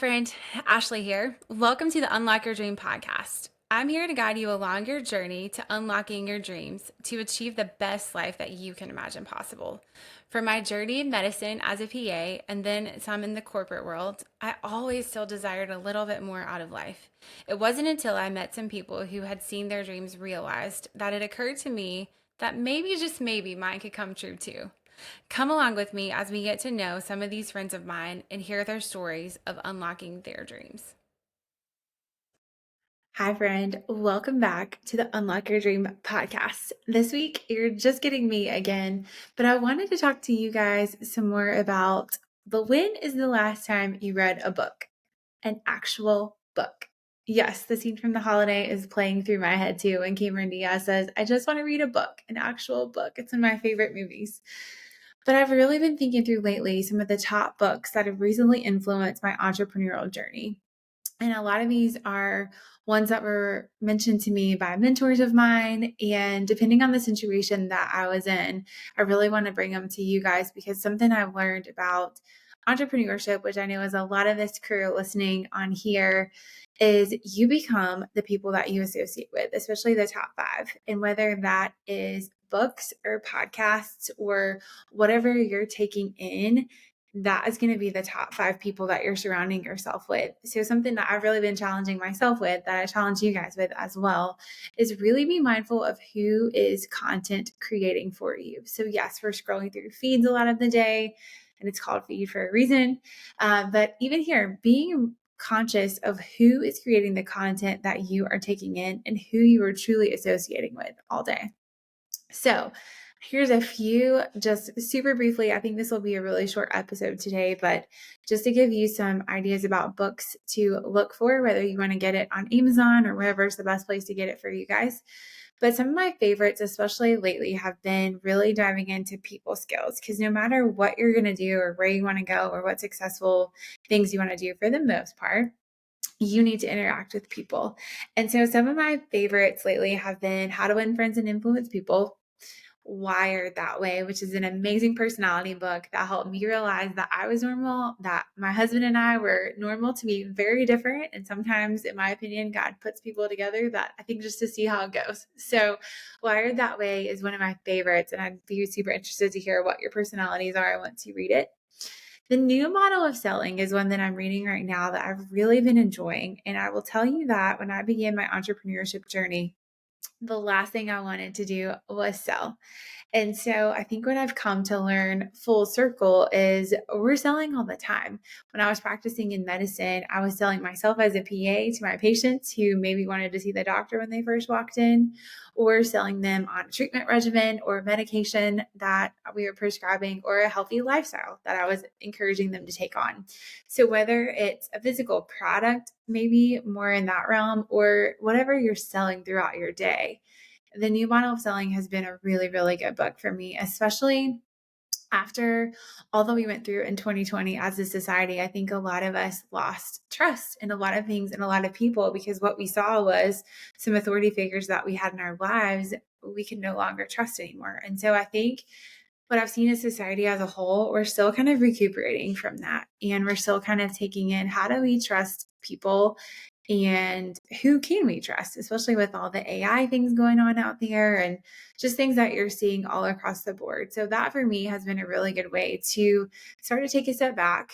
friend. Ashley here. Welcome to the Unlock Your Dream podcast. I'm here to guide you along your journey to unlocking your dreams to achieve the best life that you can imagine possible. From my journey in medicine as a PA and then some in the corporate world, I always still desired a little bit more out of life. It wasn't until I met some people who had seen their dreams realized that it occurred to me that maybe, just maybe, mine could come true too. Come along with me as we get to know some of these friends of mine and hear their stories of unlocking their dreams. Hi, friend. Welcome back to the Unlock Your Dream podcast. This week, you're just getting me again, but I wanted to talk to you guys some more about when is the last time you read a book, an actual book. Yes, the scene from The Holiday is playing through my head too. And Cameron Diaz says, I just want to read a book, an actual book. It's one of my favorite movies. But I've really been thinking through lately some of the top books that have recently influenced my entrepreneurial journey. And a lot of these are ones that were mentioned to me by mentors of mine. And depending on the situation that I was in, I really want to bring them to you guys because something I've learned about entrepreneurship, which I know is a lot of this crew listening on here, is you become the people that you associate with, especially the top five. And whether that is books or podcasts or whatever you're taking in, that is going to be the top five people that you're surrounding yourself with. So something that I've really been challenging myself with, that I challenge you guys with as well, is really be mindful of who is content creating for you. So yes, we're scrolling through feeds a lot of the day, and it's called feed for a reason. But even here, being conscious of who is creating the content that you are taking in and who you are truly associating with all day. So here's a few, just super briefly. I think this will be a really short episode today, but just to give you some ideas about books to look for, whether you want to get it on Amazon or wherever is the best place to get it for you guys. But some of my favorites, especially lately, have been really diving into people skills, because no matter what you're going to do or where you want to go or what successful things you want to do, for the most part, you need to interact with people. And so some of my favorites lately have been How to Win Friends and Influence People, Wired That Way, which is an amazing personality book that helped me realize that I was normal, that my husband and I were normal to be very different. And sometimes, in my opinion, God puts people together that I think just to see how it goes. So Wired That Way is one of my favorites. And I'd be super interested to hear what your personalities are once you read it. The New Model of Selling is one that I'm reading right now that I've really been enjoying. And I will tell you that when I began my entrepreneurship journey, the last thing I wanted to do was sell. And so I think what I've come to learn full circle is we're selling all the time. When I was practicing in medicine, I was selling myself as a PA to my patients who maybe wanted to see the doctor when they first walked in, or selling them on a treatment regimen or medication that we were prescribing, or a healthy lifestyle that I was encouraging them to take on. So whether it's a physical product, maybe more in that realm, or whatever you're selling throughout your day, the New Model of Selling has been a really, really good book for me, especially after all that we went through in 2020 as a society. I think a lot of us lost trust in a lot of things and a lot of people, because what we saw was some authority figures that we had in our lives we can no longer trust anymore. And so I think what I've seen as society as a whole, we're still kind of recuperating from that. And we're still kind of taking in, how do we trust people and who can we trust, especially with all the AI things going on out there and just things that you're seeing all across the board. So that for me has been a really good way to start to take a step back,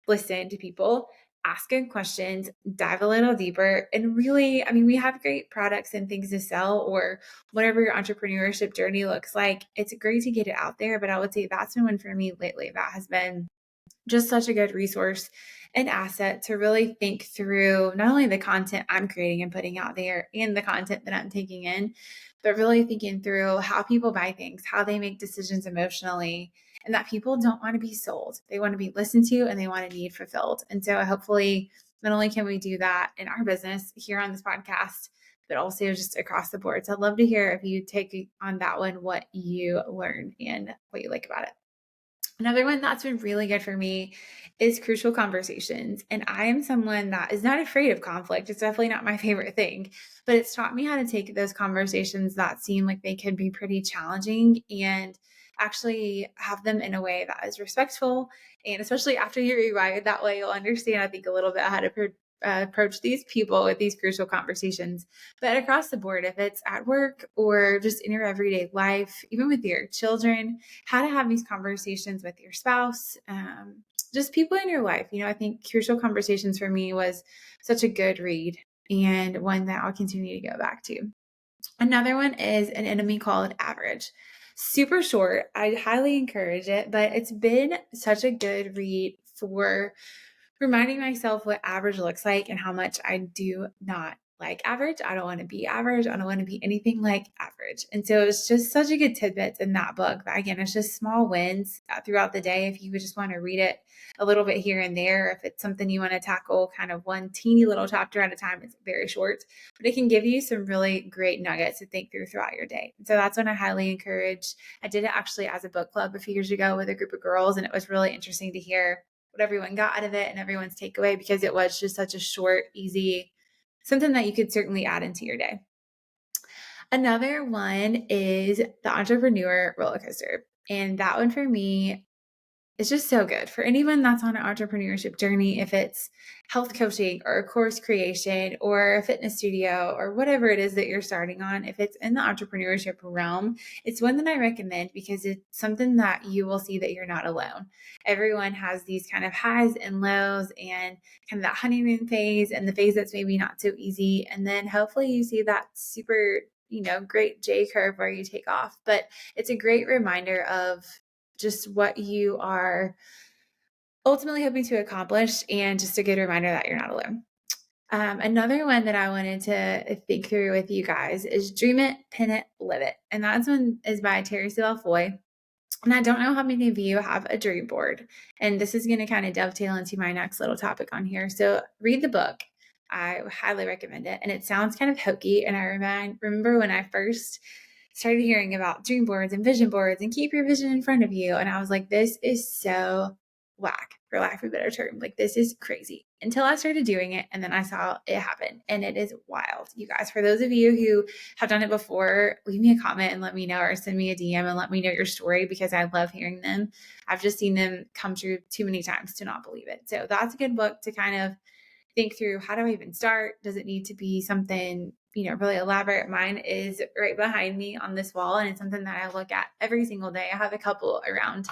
listen to people, ask good questions, dive a little deeper. And really, I mean, we have great products and things to sell, or whatever your entrepreneurship journey looks like. It's great to get it out there. But I would say that's been one for me lately that has been just such a good resource and asset to really think through not only the content I'm creating and putting out there and the content that I'm taking in, but really thinking through how people buy things, how they make decisions emotionally, and that people don't want to be sold. They want to be listened to and they want a need fulfilled. And so hopefully, not only can we do that in our business here on this podcast, but also just across the board. So I'd love to hear if you take on that one, what you learn and what you like about it. Another one that's been really good for me is Crucial Conversations. And I am someone that is not afraid of conflict. It's definitely not my favorite thing, but it's taught me how to take those conversations that seem like they could be pretty challenging and actually have them in a way that is respectful. And especially after you rewired that way, you'll understand, I think, a little bit how to approach these people with these crucial conversations. But across the board, if it's at work or just in your everyday life, even with your children, how to have these conversations with your spouse, just people in your life. I think Crucial Conversations for me was such a good read and one that I'll continue to go back to. Another one is An Enemy Called Average. Super short. I highly encourage it, but it's been such a good read for reminding myself what average looks like and how much I do not like average. I don't want to be average. I don't want to be anything like average. And so it's just such a good tidbits in that book. But again, it's just small wins throughout the day. If you would just want to read it a little bit here and there, if it's something you want to tackle kind of one teeny little chapter at a time, it's very short, but it can give you some really great nuggets to think through throughout your day. So that's one I highly encourage. I did it actually as a book club a few years ago with a group of girls, and it was really interesting to hear what everyone got out of it and everyone's takeaway, because it was just such a short, easy, something that you could certainly add into your day. Another one is The Entrepreneur Rollercoaster. And that one for me, it's just so good for anyone that's on an entrepreneurship journey. If it's health coaching or a course creation or a fitness studio or whatever it is that you're starting on, if it's in the entrepreneurship realm, it's one that I recommend because it's something that you will see that you're not alone. Everyone has these kind of highs and lows and kind of that honeymoon phase and the phase that's maybe not so easy. And then hopefully you see that super, great J curve where you take off. But it's a great reminder of just what you are ultimately hoping to accomplish, and just a good reminder that you're not alone. Another one that I wanted to think through with you guys is Dream It, Pin It, Live It. And that one is by Terry Foy. And I don't know how many of you have a dream board. And this is going to kind of dovetail into my next little topic on here. So read the book. I highly recommend it. And it sounds kind of hokey. And I remember when I first started hearing about dream boards and vision boards and keep your vision in front of you. And I was like, this is so whack, for lack of a better term. Like, this is crazy, until I started doing it. And then I saw it happen. And it is wild. You guys, for those of you who have done it before, leave me a comment and let me know, or send me a DM and let me know your story, because I love hearing them. I've just seen them come true too many times to not believe it. So that's a good book to kind of think through, how do I even start? Does it need to be something, really elaborate? Mine is right behind me on this wall, and it's something that I look at every single day. I have a couple around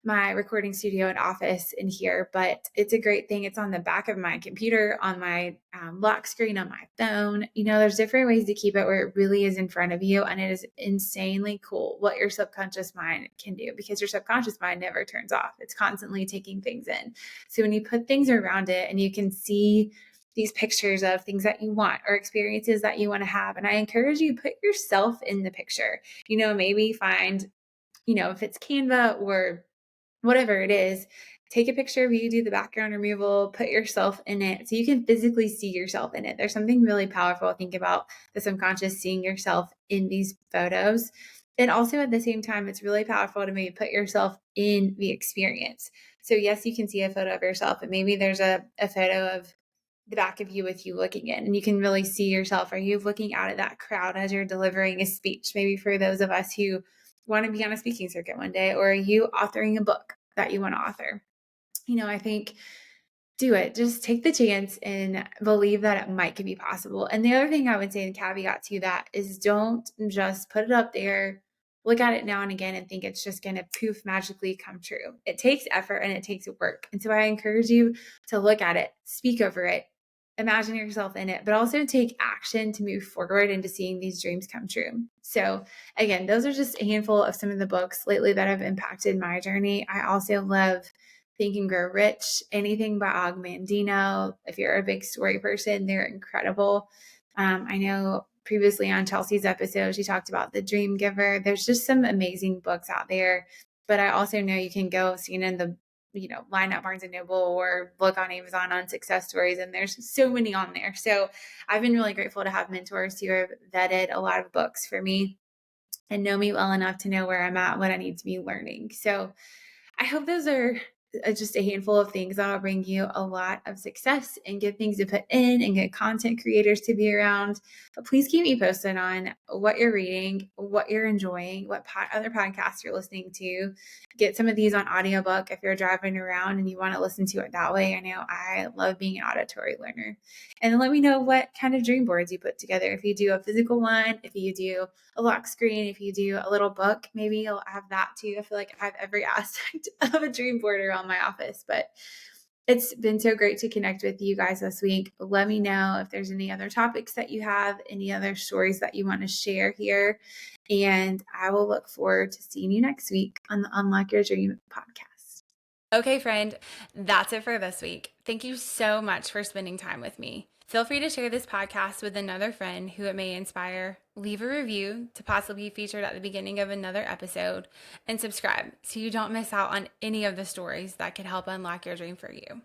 my recording studio and office in here, but it's a great thing. It's on the back of my computer, on my lock screen, on my phone. There's different ways to keep it where it really is in front of you. And it is insanely cool what your subconscious mind can do, because your subconscious mind never turns off. It's constantly taking things in. So when you put things around it and you can see these pictures of things that you want or experiences that you want to have, and I encourage you, put yourself in the picture. Maybe find, if it's Canva or whatever it is, take a picture of you, do the background removal, put yourself in it so you can physically see yourself in it. There's something really powerful. Think about the subconscious seeing yourself in these photos. And also at the same time, it's really powerful to maybe put yourself in the experience. So yes, you can see a photo of yourself, but maybe there's a photo of the back of you with you looking in, and you can really see yourself. Are you looking out at that crowd as you're delivering a speech? Maybe for those of us who want to be on a speaking circuit one day, or are you authoring a book that you want to author? I think do it. Just take the chance and believe that it might be possible. And the other thing I would say, the caveat to that, is don't just put it up there, look at it now and again, and think it's just going to poof magically come true. It takes effort and it takes work. And so I encourage you to look at it, speak over it, imagine yourself in it, but also take action to move forward into seeing these dreams come true. So again, those are just a handful of some of the books lately that have impacted my journey. I also love Think and Grow Rich, anything by Og Mandino. If you're a big story person, they're incredible. I know previously on Chelsea's episode, she talked about The Dream Giver. There's just some amazing books out there, but I also know you can go see it in the line at Barnes and Noble or look on Amazon on success stories, and there's so many on there. So I've been really grateful to have mentors who have vetted a lot of books for me and know me well enough to know where I'm at, what I need to be learning. So I hope those are just a handful of things that'll bring you a lot of success and good things to put in and good content creators to be around. But please keep me posted on what you're reading, what you're enjoying, what other podcasts you're listening to. Get some of these on audiobook if you're driving around and you want to listen to it that way. I know I love being an auditory learner. And let me know what kind of dream boards you put together. If you do a physical one, if you do a lock screen, if you do a little book, maybe you'll have that too. I feel like I have every aspect of a dream board around my office, but it's been so great to connect with you guys this week. Let me know if there's any other topics that you have, any other stories that you want to share here. And I will look forward to seeing you next week on the Unlock Your Dream podcast. Okay, friend, that's it for this week. Thank you so much for spending time with me. Feel free to share this podcast with another friend who it may inspire. Leave a review to possibly be featured at the beginning of another episode, and subscribe so you don't miss out on any of the stories that could help unlock your dream for you.